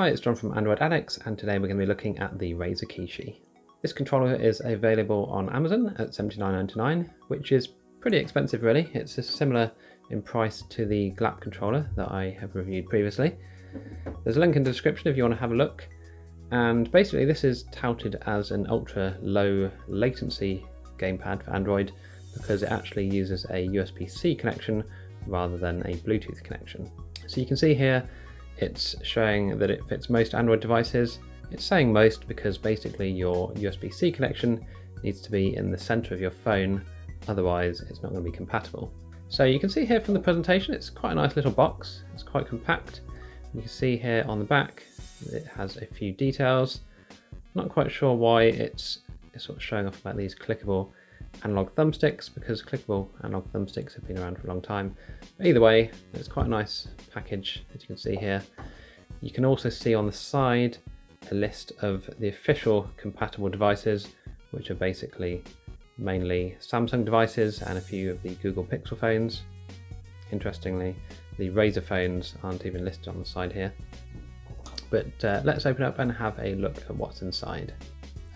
Hi, it's John from Android Addicts, and today we're going to be looking at the Razer Kishi. This controller is available on Amazon at $79.99, which is pretty expensive really. It's similar in price to the Glap controller that I have reviewed previously. There's a link in the description if you want to have a look. And basically this is touted as an ultra low latency gamepad for Android because it actually uses a USB-C connection rather than a Bluetooth connection. So you can see here it's showing that it fits most Android devices. It's saying most because basically your USB-C connection needs to be in the center of your phone, otherwise it's not going to be compatible. So you can see here from the presentation it's quite a nice little box, it's quite compact. You can see here on the back it has a few details. Not quite sure why it's sort of showing off about these clickable analog thumbsticks, because clickable analog thumbsticks have been around for a long time. But either way, it's quite a nice package, as you can see here. You can also see on the side a list of the official compatible devices, which are basically mainly Samsung devices and a few of the Google Pixel phones. Interestingly, the Razer phones aren't even listed on the side here. But let's open up and have a look at what's inside.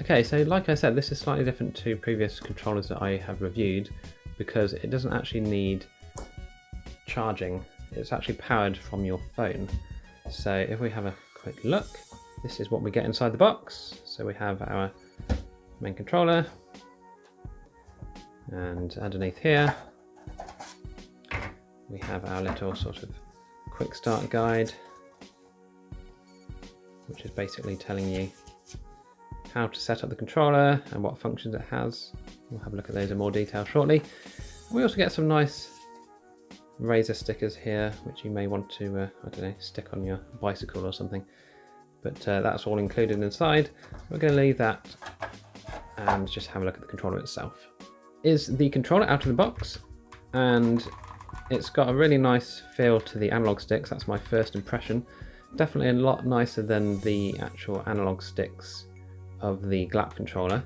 Okay, so like I said, this is slightly different to previous controllers that I have reviewed because it doesn't actually need charging. It's actually powered from your phone. So if we have a quick look, this is what we get inside the box. So we have our main controller, and underneath here we have our little sort of quick start guide, which is basically telling you how to set up the controller and what functions it has. We'll have a look at those in more detail shortly. We also get some nice Razer stickers here, which you may want to, I don't know, stick on your bicycle or something. But that's all included inside. We're going to leave that and just have a look at the controller itself. Is the controller out of the box, and it's got a really nice feel to the analog sticks. That's my first impression. Definitely a lot nicer than the actual analog sticks of the Glap controller.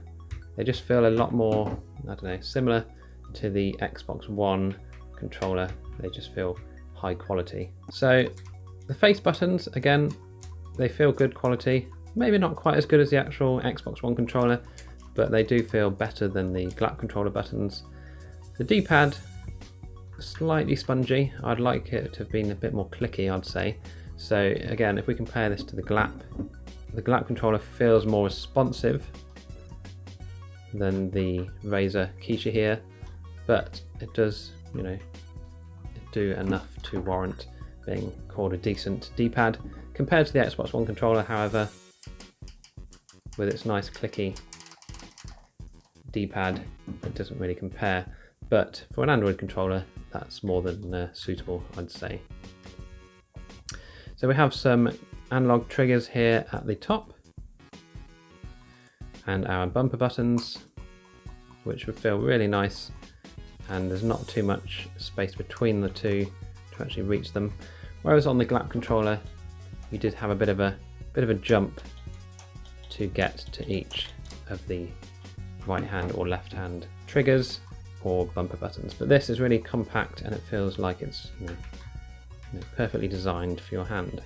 They just feel a lot more, I don't know, similar to the Xbox One controller. They just feel high quality. So the face buttons, again, they feel good quality. Maybe not quite as good as the actual Xbox One controller, but they do feel better than the Glap controller buttons. The D-pad, slightly spongy. I'd like it to have been a bit more clicky, I'd say. So again, if we compare this to the Glap controller feels more responsive than the Razer Kishi here, but it does, you know, do enough to warrant being called a decent D-pad. Compared to the Xbox One controller, however, with its nice clicky D-pad, it doesn't really compare. But for an Android controller, that's more than suitable, I'd say. So we have some analog triggers here at the top, and our bumper buttons, which would feel really nice, and there's not too much space between the two to actually reach them. Whereas on the Glap controller, you did have a bit of a jump to get to each of the right hand or left hand triggers or bumper buttons. But this is really compact and it feels like it's perfectly designed for your hand.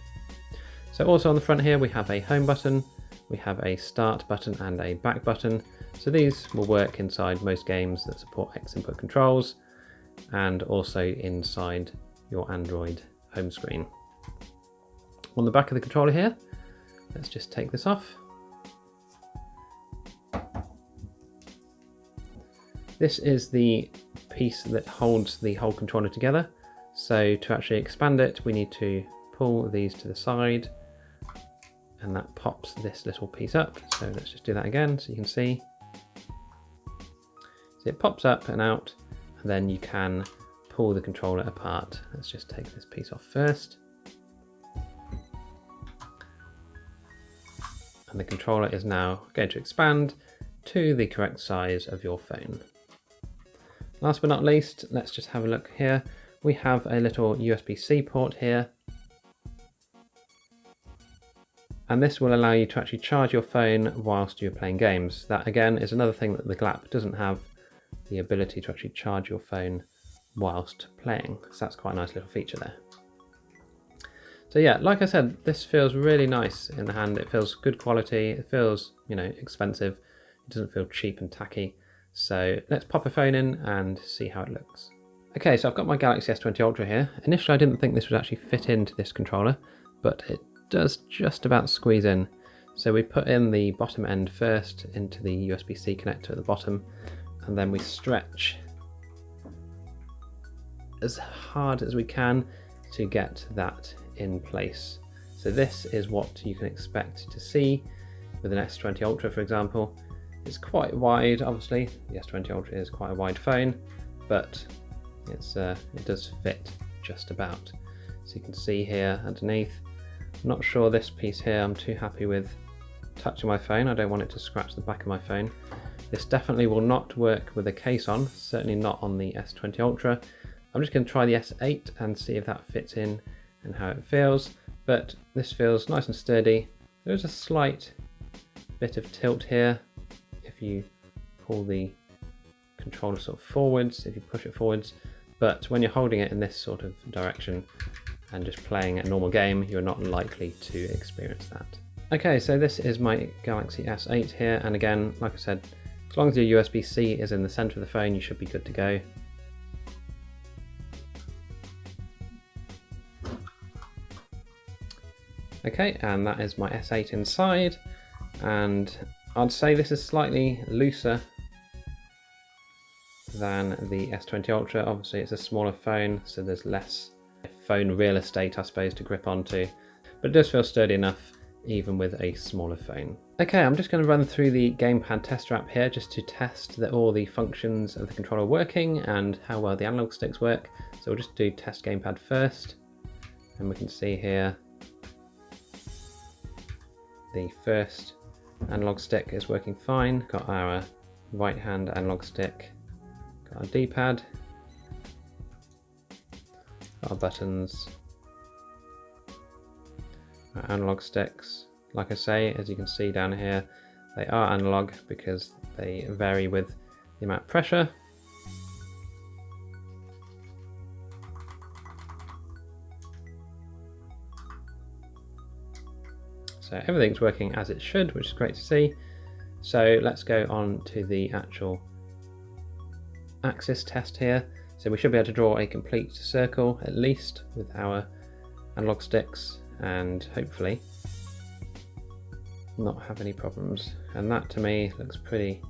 So also on the front here we have a home button, we have a start button and a back button. So these will work inside most games that support X input controls and also inside your Android home screen. On the back of the controller here, let's just take this off. This is the piece that holds the whole controller together. So to actually expand it, we need to pull these to the side, and that pops this little piece up. So let's just do that again so you can see. So it pops up and out, and then you can pull the controller apart. Let's just take this piece off first. And the controller is now going to expand to the correct size of your phone. Last but not least, let's just have a look here. We have a little USB-C port here. And this will allow you to actually charge your phone whilst you're playing games. That again is another thing that the Glap doesn't have, the ability to actually charge your phone whilst playing. So that's quite a nice little feature there. So yeah, like I said, this feels really nice in the hand. It feels good quality. It feels, you know, expensive. It doesn't feel cheap and tacky. So let's pop a phone in and see how it looks. Okay, so I've got my Galaxy S20 Ultra here. Initially I didn't think this would actually fit into this controller, but it does just about squeeze in. So we put in the bottom end first into the USB-C connector at the bottom, and then we stretch as hard as we can to get that in place. So this is what you can expect to see with an S20 Ultra, for example. It's quite wide, obviously. The S20 Ultra is quite a wide phone, but it does fit just about. So you can see here underneath. I'm not sure this piece here I'm too happy with touching my phone. I don't want it to scratch the back of my phone. This definitely will not work with a case on, certainly not on the S20 Ultra. I'm just going to try the S8 and see if that fits in and how it feels, but this feels nice and sturdy. There's a slight bit of tilt here if you pull the controller sort of forwards, if you push it forwards, but when you're holding it in this sort of direction and just playing a normal game, you're not likely to experience that. Okay, so this is my Galaxy S8 here, and again, like I said, as long as your USB-C is in the center of the phone, you should be good to go. Okay, and that is my S8 inside, and I'd say this is slightly looser than the S20 Ultra. Obviously it's a smaller phone, so there's less phone real estate, I suppose, to grip onto, but it does feel sturdy enough even with a smaller phone. Okay, I'm just going to run through the Gamepad Tester App here just to test that all the functions of the controller are working and how well the analog sticks work. So we'll just do test gamepad first, and we can see here the first analog stick is working fine. Got our right hand analog stick, got our D-pad, got our buttons, our analog sticks. Like I say, as you can see down here, they are analog because they vary with the amount of pressure. So everything's working as it should, which is great to see. So let's go on to the actual axis test here. So we should be able to draw a complete circle at least with our analog sticks, and hopefully not have any problems. And that to me looks pretty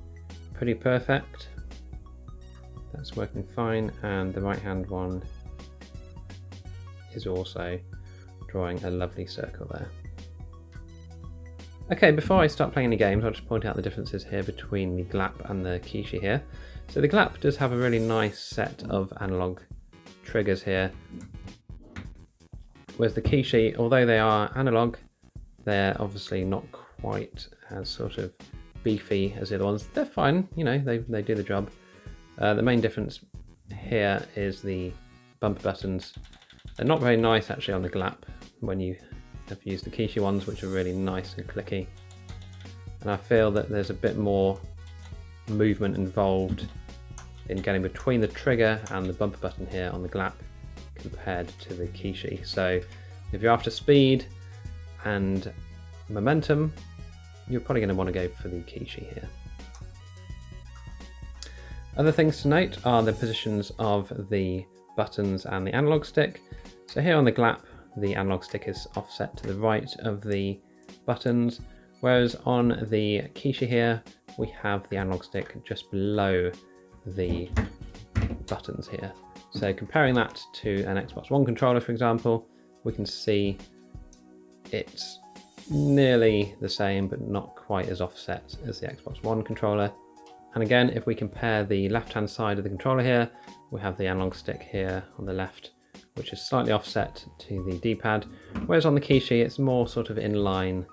perfect. That's working fine, and the right hand one is also drawing a lovely circle there. Okay, before I start playing any games, I'll just point out the differences here between the Glap and the Kishi here. So the Glap does have a really nice set of analog triggers here, whereas the Kishi, although they are analog, they're obviously not quite as sort of beefy as the other ones. They're fine, you know, they do the job. The main difference here is the bumper buttons. They're not very nice actually on the Glap when you have used the Kishi ones, which are really nice and clicky. And I feel that there's a bit more movement involved in getting between the trigger and the bumper button here on the Glap compared to the Kishi. So if you're after speed and momentum, you're probably going to want to go for the Kishi here. Other things to note are the positions of the buttons and the analog stick. So here on the Glap, the analog stick is offset to the right of the buttons, whereas on the Kishi here, we have the analog stick just below the buttons here. So comparing that to an Xbox One controller, for example, we can see it's nearly the same, but not quite as offset as the Xbox One controller. And again, if we compare the left-hand side of the controller here, we have the analog stick here on the left, which is slightly offset to the D-pad, whereas on the Kishi it's more sort of in line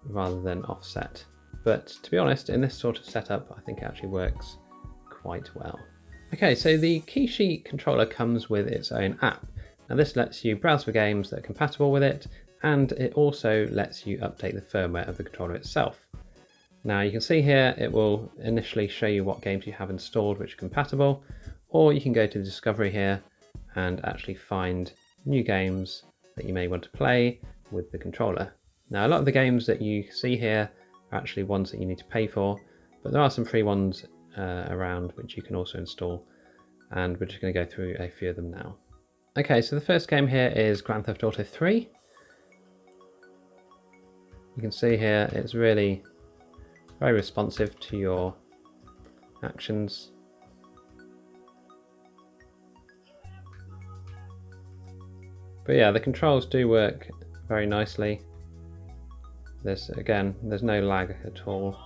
rather than offset. But to be honest, in this sort of setup, I think it actually works quite well. Okay, so the Kishi controller comes with its own app. Now this lets you browse for games that are compatible with it, and it also lets you update the firmware of the controller itself. Now you can see here, it will initially show you what games you have installed which are compatible, or you can go to the discovery here and actually find new games that you may want to play with the controller. Now, a lot of the games that you see here are actually ones that you need to pay for, but there are some free ones around which you can also install, and we're just going to go through a few of them now. Okay, so the first game here is Grand Theft Auto 3. You can see here it's really very responsive to your actions. But yeah, the controls do work very nicely. There's no lag at all.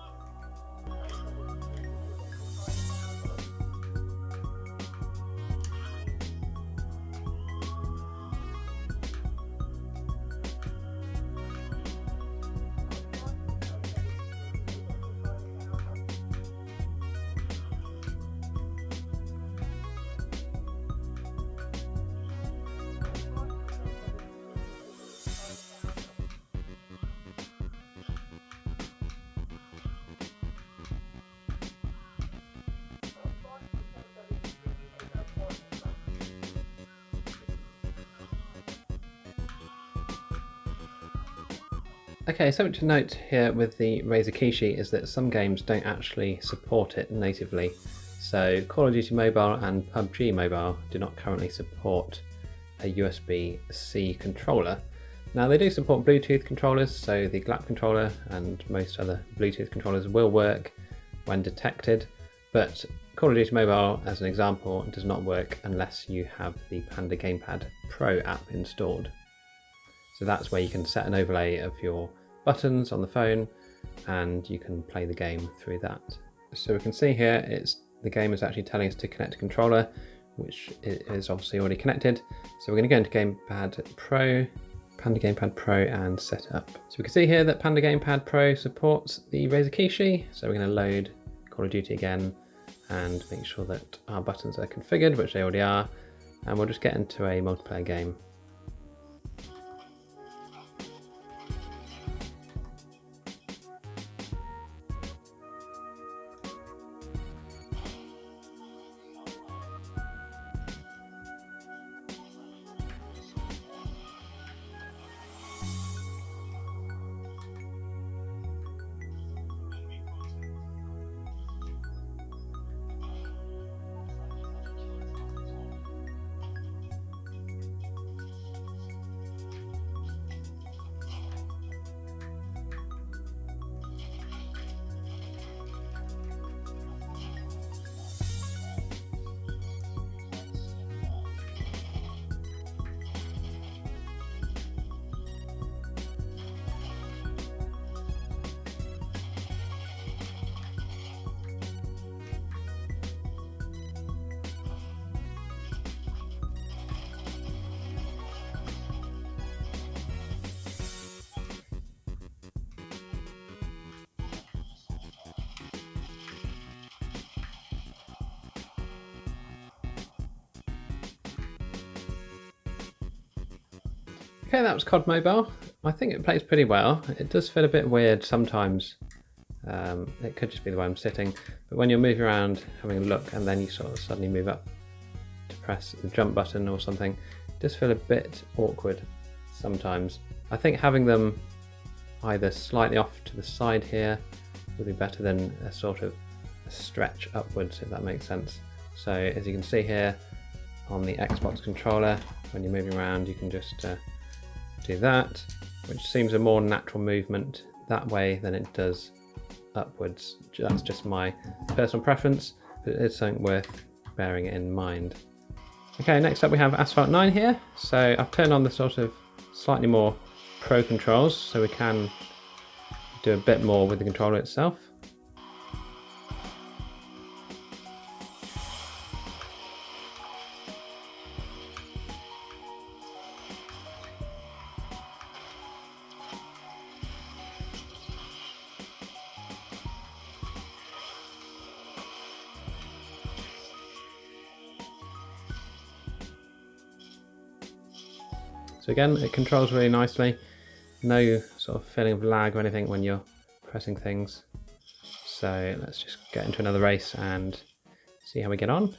Okay, something to note here with the Razer Kishi is that some games don't actually support it natively. So Call of Duty Mobile and PUBG Mobile do not currently support a USB-C controller. Now they do support Bluetooth controllers, so the Glap Controller and most other Bluetooth controllers will work when detected, but Call of Duty Mobile, as an example, does not work unless you have the Panda Gamepad Pro app installed. So that's where you can set an overlay of your buttons on the phone and you can play the game through that. So we can see here the game is actually telling us to connect a controller, which is obviously already connected. So we're going to go into Gamepad Pro, Panda Gamepad Pro, and set up. So we can see here that Panda Gamepad Pro supports the Razer Kishi. So we're going to load Call of Duty again and make sure that our buttons are configured, which they already are, and we'll just get into a multiplayer game. Okay, that was COD Mobile. I think it plays pretty well. It does feel a bit weird sometimes. It could just be the way I'm sitting, but when you're moving around having a look and then you sort of suddenly move up to press the jump button or something, it does feel a bit awkward sometimes. I think having them either slightly off to the side here would be better than a sort of a stretch upwards, if that makes sense. So as you can see here on the Xbox controller, when you're moving around you can just do that, which seems a more natural movement that way than it does upwards. That's just my personal preference, but it is something worth bearing in mind. Okay, next up we have Asphalt 9 here. So I've turned on the sort of slightly more pro controls so we can do a bit more with the controller itself. So again, it controls really nicely. No sort of feeling of lag or anything when you're pressing things. So let's just get into another race and see how we get on.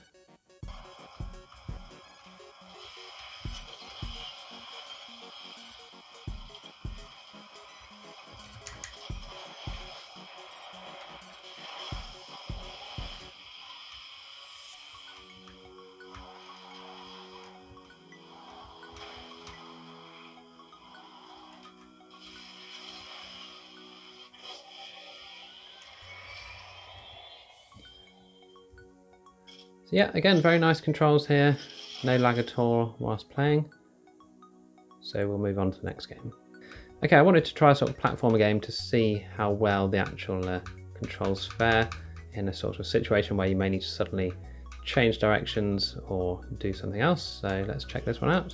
So yeah, again, very nice controls here. No lag at all whilst playing. So we'll move on to the next game. Okay, I wanted to try a sort of platformer game to see how well the actual controls fare in a sort of situation where you may need to suddenly change directions or do something else. So let's check this one out.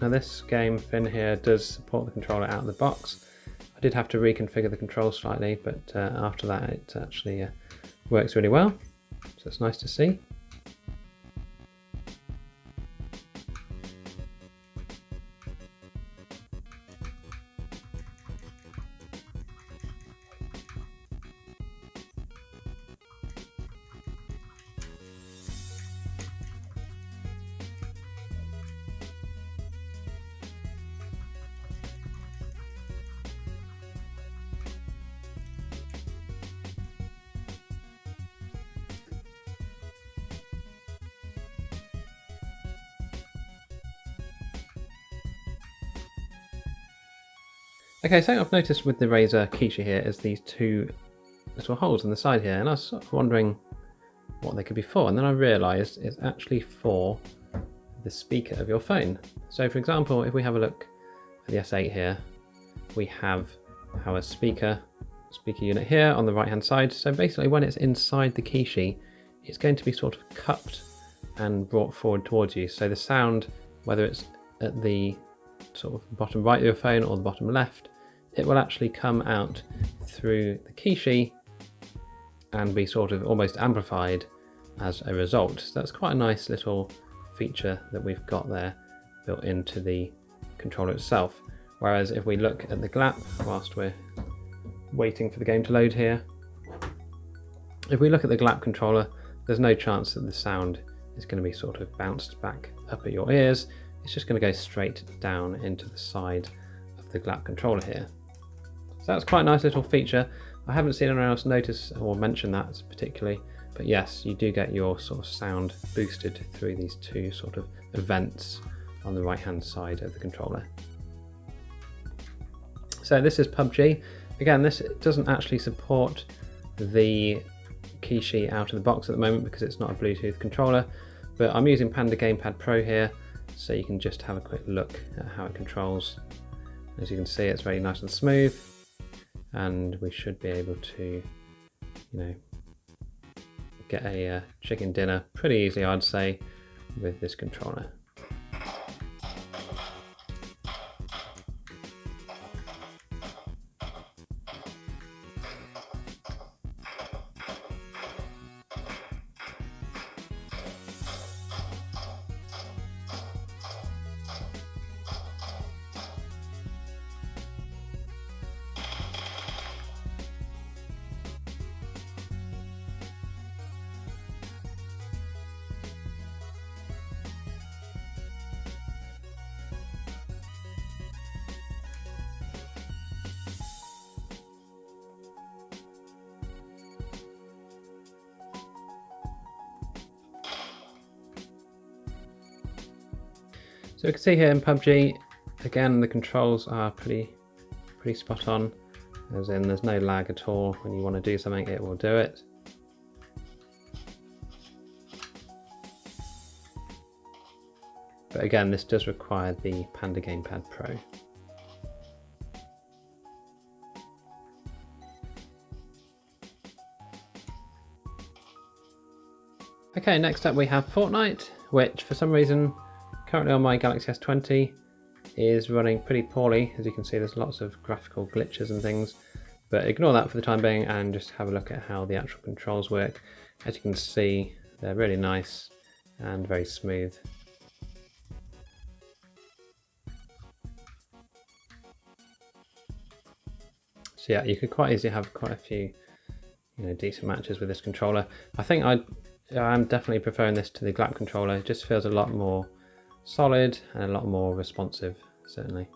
Now this game Finn here does support the controller out of the box. I did have to reconfigure the controls slightly, but after that it actually works really well, so it's nice to see. Okay, something I've noticed with the Razer Kishi here is these two little holes in the side here, and I was sort of wondering what they could be for, and then I realised it's actually for the speaker of your phone. So for example, if we have a look at the S8 here, we have our speaker unit here on the right hand side. So basically when it's inside the Kishi, it's going to be sort of cupped and brought forward towards you. So the sound, whether it's at the sort of bottom right of your phone or the bottom left, it will actually come out through the Kishi and be sort of almost amplified as a result. So that's quite a nice little feature that we've got there built into the controller itself. Whereas if we look at the Glap, whilst we're waiting for the game to load here, if we look at the Glap controller, there's no chance that the sound is going to be sort of bounced back up at your ears. It's just going to go straight down into the side of the Glap controller here. So that's quite a nice little feature. I haven't seen anyone else notice or mention that particularly, but yes, you do get your sort of sound boosted through these two sort of events on the right hand side of the controller. So this is PUBG. Again, this doesn't actually support the Kishi out of the box at the moment because it's not a Bluetooth controller, but I'm using Panda Gamepad Pro here, so you can just have a quick look at how it controls. As you can see, it's very nice and smooth, and we should be able to, get a chicken dinner pretty easily, I'd say, with this controller. So we can see here in PUBG, again, the controls are pretty spot on, as in there's no lag at all. When you want to do something, it will do it. But again, this does require the Panda Gamepad Pro. Okay, next up we have Fortnite, which for some reason currently on my Galaxy S20 is running pretty poorly. As you can see, there's lots of graphical glitches and things, but ignore that for the time being and just have a look at how the actual controls work. As you can see, they're really nice and very smooth. So yeah, you could quite easily have quite a few decent matches with this controller. I think I'm definitely preferring this to the Glap controller. It just feels a lot more solid and a lot more responsive, certainly.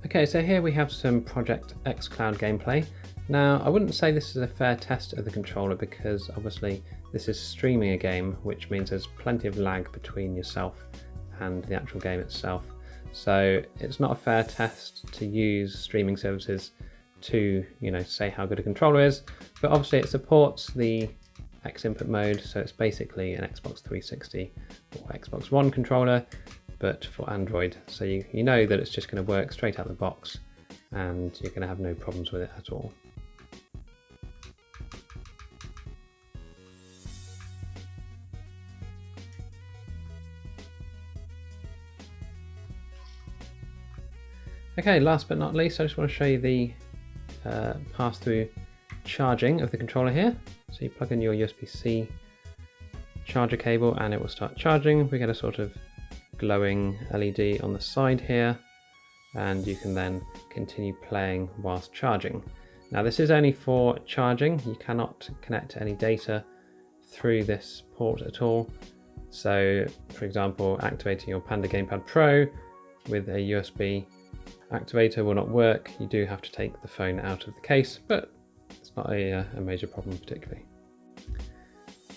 Okay, so here we have some ProjectX Cloud gameplay. Now, I wouldn't say this is a fair test of the controller because obviously this is streaming a game, which means there's plenty of lag between yourself and the actual game itself. So it's not a fair test to use streaming services to, say how good a controller is, but obviously it supports the X input mode, so it's basically an Xbox 360 or Xbox One controller, but for Android. So you know that it's just going to work straight out of the box and you're going to have no problems with it at all. Okay, last but not least, I just want to show you the pass-through charging of the controller here. So you plug in your USB-C charger cable and it will start charging. We get a sort of glowing LED on the side here, and you can then continue playing whilst charging. Now this is only for charging. You cannot connect any data through this port at all. So for example, activating your Panda Gamepad Pro with a USB activator will not work. You do have to take the phone out of the case, but it's not a major problem particularly.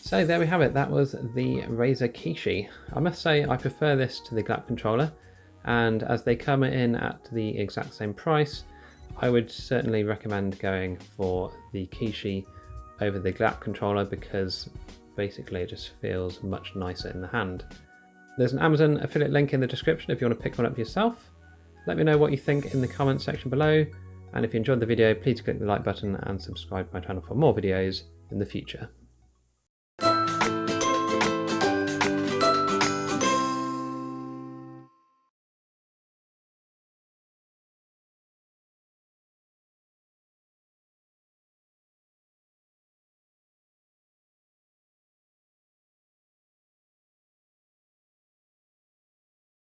So there we have it. That was the Razer Kishi. I must say I prefer this to the Glap controller, and as they come in at the exact same price, I would certainly recommend going for the Kishi over the Glap controller because basically it just feels much nicer in the hand. There's an Amazon affiliate link in the description if you want to pick one up yourself. Let me know what you think in the comments section below, and if you enjoyed the video, please click the like button and subscribe to my channel for more videos in the future.